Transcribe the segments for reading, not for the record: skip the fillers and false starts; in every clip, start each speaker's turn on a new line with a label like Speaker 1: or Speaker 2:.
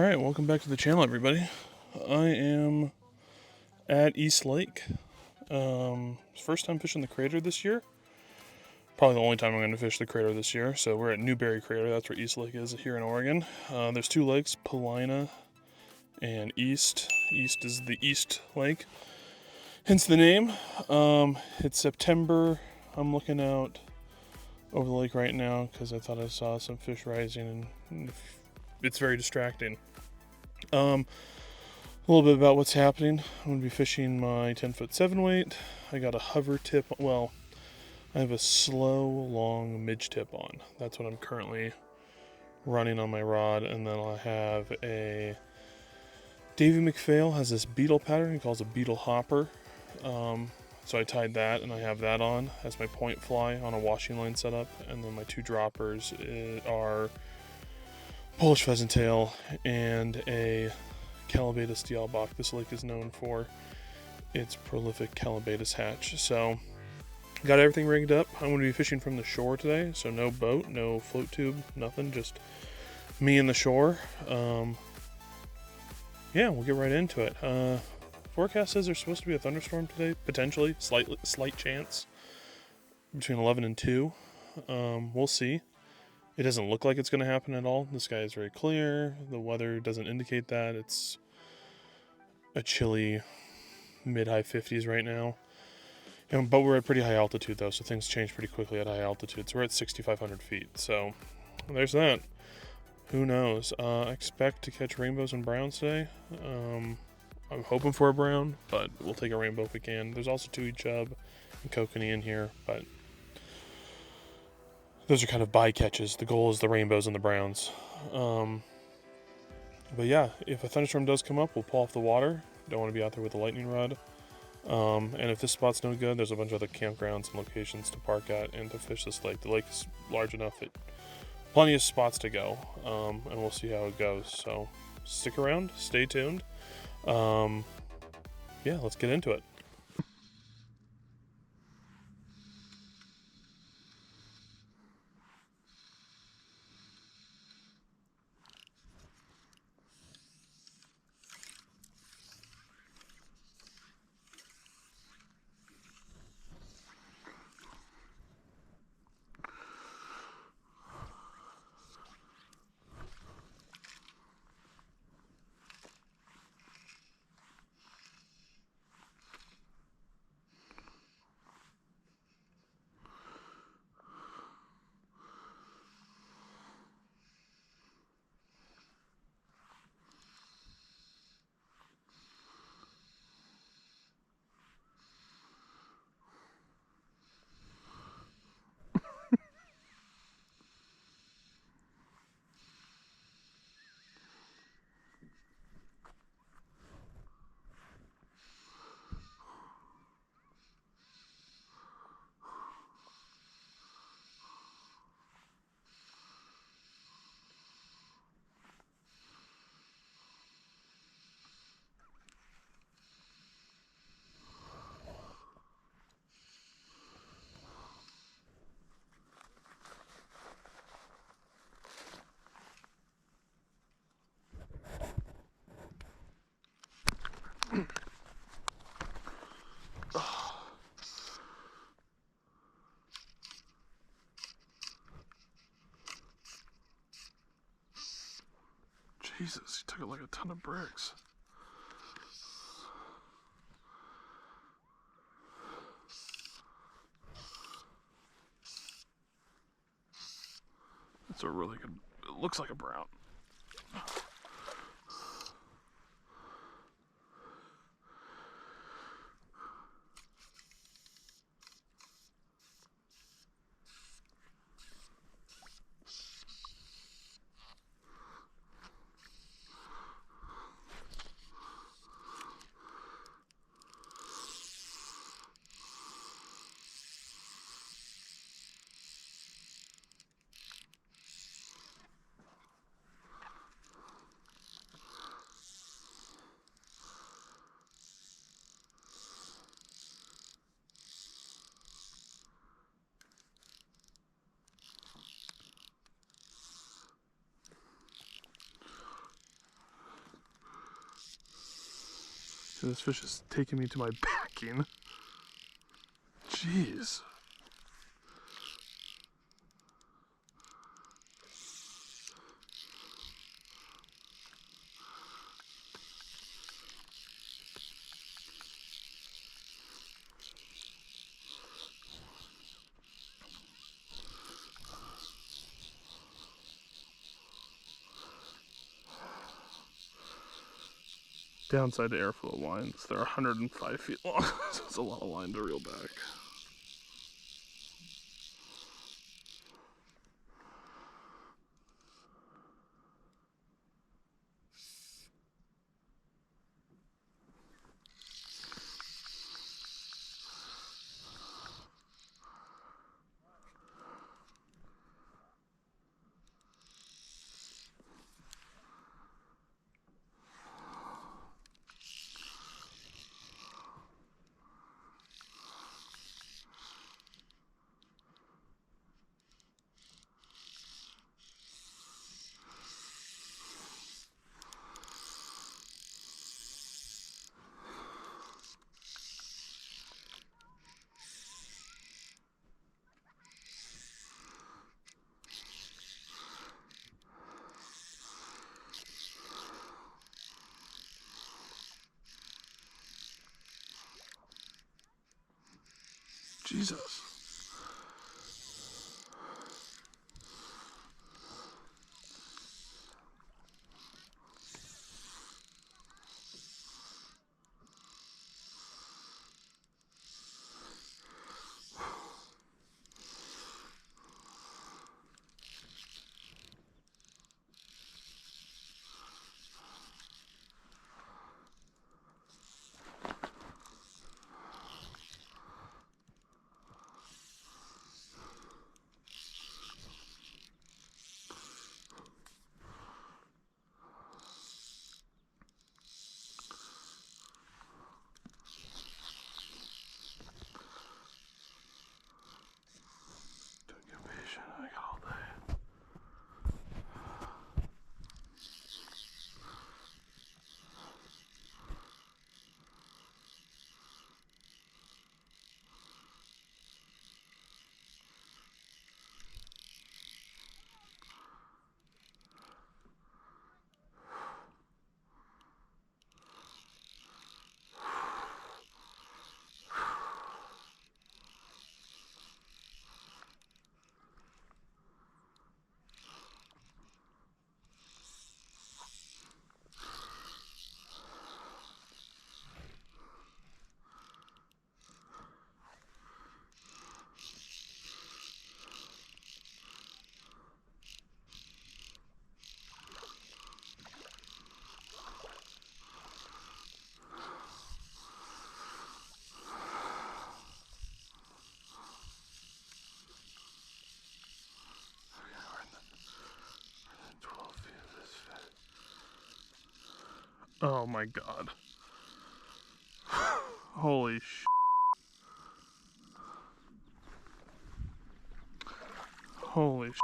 Speaker 1: Alright, welcome back to the channel, everybody. I am at East Lake. First time fishing the crater this year. Probably the only time I'm going to fish the crater this year. So we're at Newberry Crater, that's where East Lake is here in Oregon. There's two lakes, Paulina and East. East is the East Lake, hence the name. It's September. I'm looking out over the lake right now because I thought I saw some fish rising, and it's very distracting. A little bit about what's happening. I'm going to be fishing my 10-foot 7-weight. I got a hover tip. Well, I have a slow, long midge tip on. That's what I'm currently running on my rod. And then I have a Davey McPhail has this beetle pattern he calls a beetle hopper. So I tied that, and I have that on as my point fly on a washing line setup. And then my two droppers are Polish pheasant tail and a Calabatus dialbach. This lake is known for its prolific Calabatus hatch. So got everything rigged up. I'm going to be fishing from the shore today, so no boat, no float tube, nothing, just me and the shore. Yeah, we'll get right into it. Forecast says there's supposed to be a thunderstorm today, potentially, slight chance, between 11 and 2. We'll see. It doesn't look like it's going to happen at all. The sky is very clear. The weather doesn't indicate that. It's a chilly mid-high 50s right now. But we're at pretty high altitude, though, so things change pretty quickly at high altitude. So we're at 6,500 feet. So there's that. Who knows? I expect to catch rainbows and browns today. I'm hoping for a brown, but we'll take a rainbow if we can. There's also tui chub and kokanee in here, but those are kind of bycatches. The goal is the rainbows and the browns. But yeah, if a thunderstorm does come up, we'll pull off the water. Don't want to be out there with a lightning rod. And if this spot's no good, there's a bunch of other campgrounds and locations to park at and to fish this lake. The lake is large enough that plenty of spots to go, and we'll see how it goes. So stick around, stay tuned. Yeah, let's get into it. Jesus, he took it like a ton of bricks. That's a really good, it looks like a brown. This fish is taking me to my backing. Jeez. Downside to Airflo lines, they're 105 feet long, so it's a lot of line to reel back. Jesus. I got all day. Oh my god. Holy sh**. Holy sh**.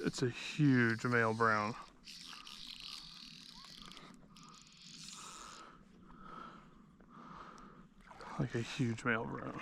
Speaker 1: It's a huge male brown. Like a huge male brown.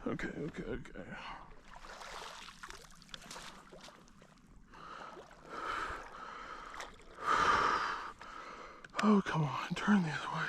Speaker 1: Okay, okay, okay. Oh, come on, turn the other way.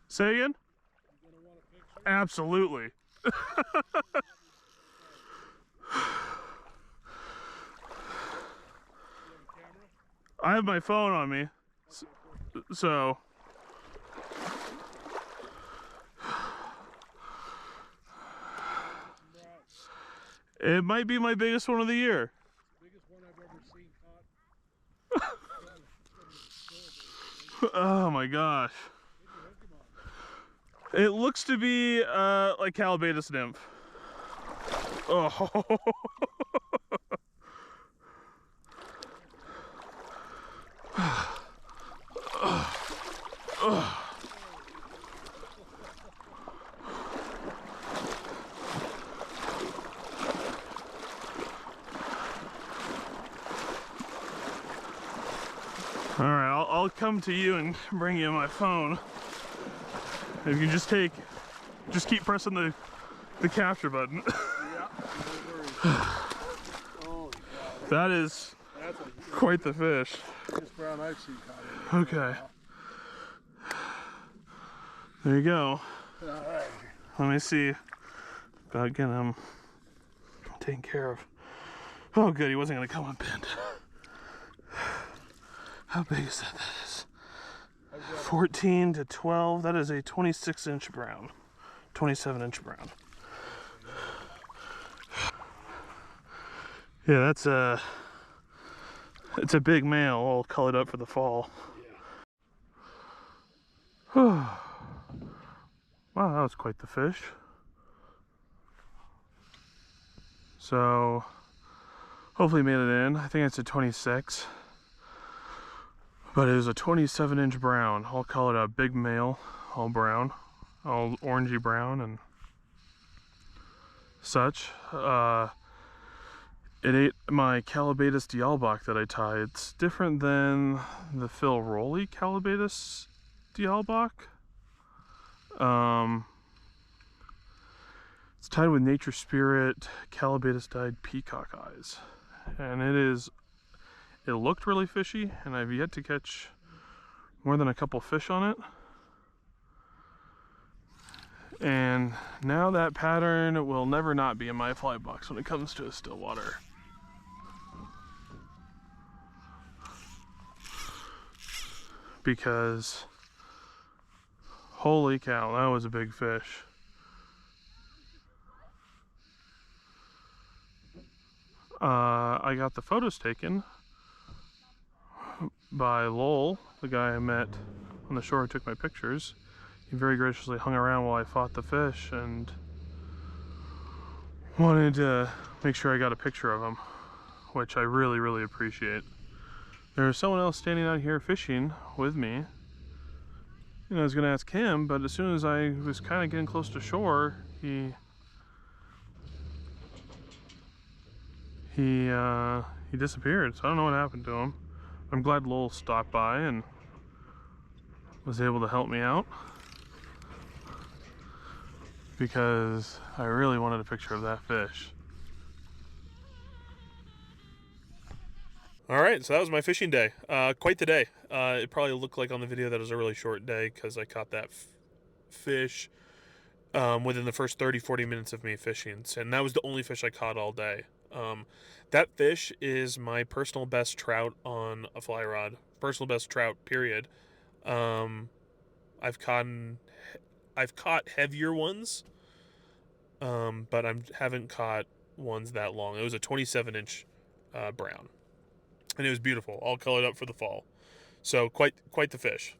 Speaker 1: Say again? You gonna want a picture? Absolutely. I have my phone on me, so. It might be my biggest one of the year. Biggest one I've ever seen caught. Oh my gosh. It looks to be like Calbatis nymph. Oh. All right, I'll come to you and bring you my phone. If you just keep pressing the capture button.
Speaker 2: Yeah, no worries. Oh, God.
Speaker 1: That is quite the fish.
Speaker 2: Biggest brown I've seen caught.
Speaker 1: Okay. There you go.
Speaker 2: All right.
Speaker 1: Let me see about getting him taken care of. Oh, good, he wasn't gonna come unpinned. How big is that? That is 14 to 12. That is a 26-inch brown, 27-inch brown. Yeah, it's a big male, all colored up for the fall. Yeah. Wow, that was quite the fish. So, hopefully made it in. I think it's a 26. But it is a 27-inch brown. I'll call it a big male, all brown, all orangey brown and such. It ate my Calbatis dialbach that I tied. It's different than the Phil Rowley Calbatis dialbach. It's tied with Nature Spirit Calbatis dyed peacock eyes, and it looked really fishy, and I've yet to catch more than a couple fish on it. And now that pattern will never not be in my fly box when it comes to a Stillwater. Because holy cow, that was a big fish. I got the photos taken by Lowell, the guy I met on the shore who took my pictures. He very graciously hung around while I fought the fish and wanted to make sure I got a picture of him, which I really, really appreciate. There was someone else standing out here fishing with me, and I was going to ask him, but as soon as I was kind of getting close to shore, he disappeared, so I don't know what happened to him. I'm glad Lowell stopped by and was able to help me out, because I really wanted a picture of that fish. All right, so that was my fishing day. Quite the day. It probably looked like on the video that it was a really short day because I caught that fish within the first 30, 40 minutes of me fishing. And that was the only fish I caught all day. That fish is my personal best trout on a fly rod. Personal best trout, period. Um, I've caught heavier ones, but I haven't caught ones that long. It was a 27-inch brown, and it was beautiful, all colored up for the fall. So quite the fish.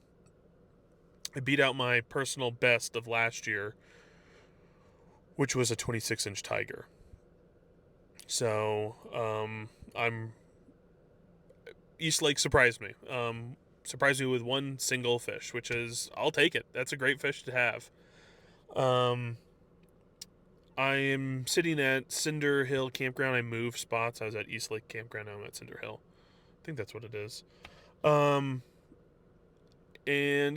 Speaker 1: I beat out my personal best of last year, which was a 26-inch tiger. So I'm East Lake surprised me. Surprised me with one single fish, which is I'll take it. That's a great fish to have. I am sitting at Cinder Hill Campground. I moved spots. I was at East Lake Campground. Now I'm at Cinder Hill. I think that's what it is. And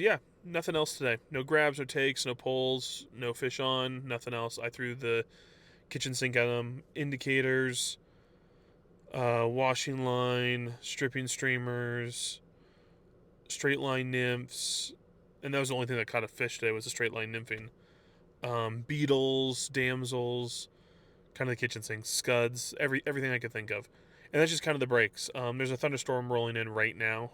Speaker 1: yeah, nothing else today. No grabs, no takes, no pulls, no fish on, nothing else. I threw the kitchen sink at them, indicators, washing line, stripping streamers, straight line nymphs, and that was the only thing that caught a fish today was the straight line nymphing. Beetles, damsels, kind of the kitchen sink, scuds, everything I could think of. And that's just kind of the breaks. There's a thunderstorm rolling in right now.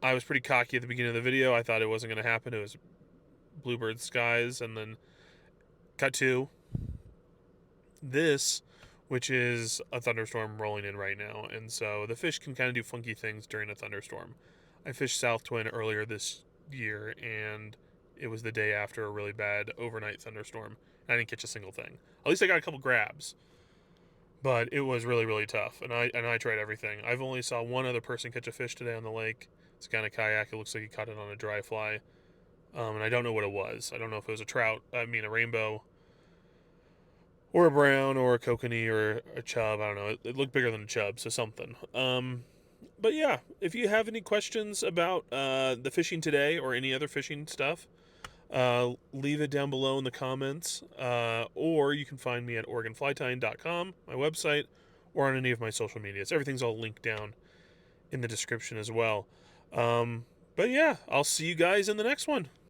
Speaker 1: I was pretty cocky at the beginning of the video. I thought it wasn't going to happen. It was bluebird skies, and then cut to this, which is a thunderstorm rolling in right now. And so the fish can kind of do funky things during a thunderstorm. I fished South Twin earlier this year, and it was the day after a really bad overnight thunderstorm. And I didn't catch a single thing. At least I got a couple grabs, but it was really, really tough. And I tried everything. I've only saw one other person catch a fish today on the lake. It's a guy in a kayak. It looks like he caught it on a dry fly. And I don't know what it was. I don't know if it was a trout, a rainbow, or a brown, or a kokanee, or a chub. I don't know. It looked bigger than a chub, so something. But yeah, if you have any questions about the fishing today or any other fishing stuff, leave it down below in the comments. Or you can find me at OregonFlyTying.com, my website, or on any of my social medias. Everything's all linked down in the description as well. But yeah, I'll see you guys in the next one.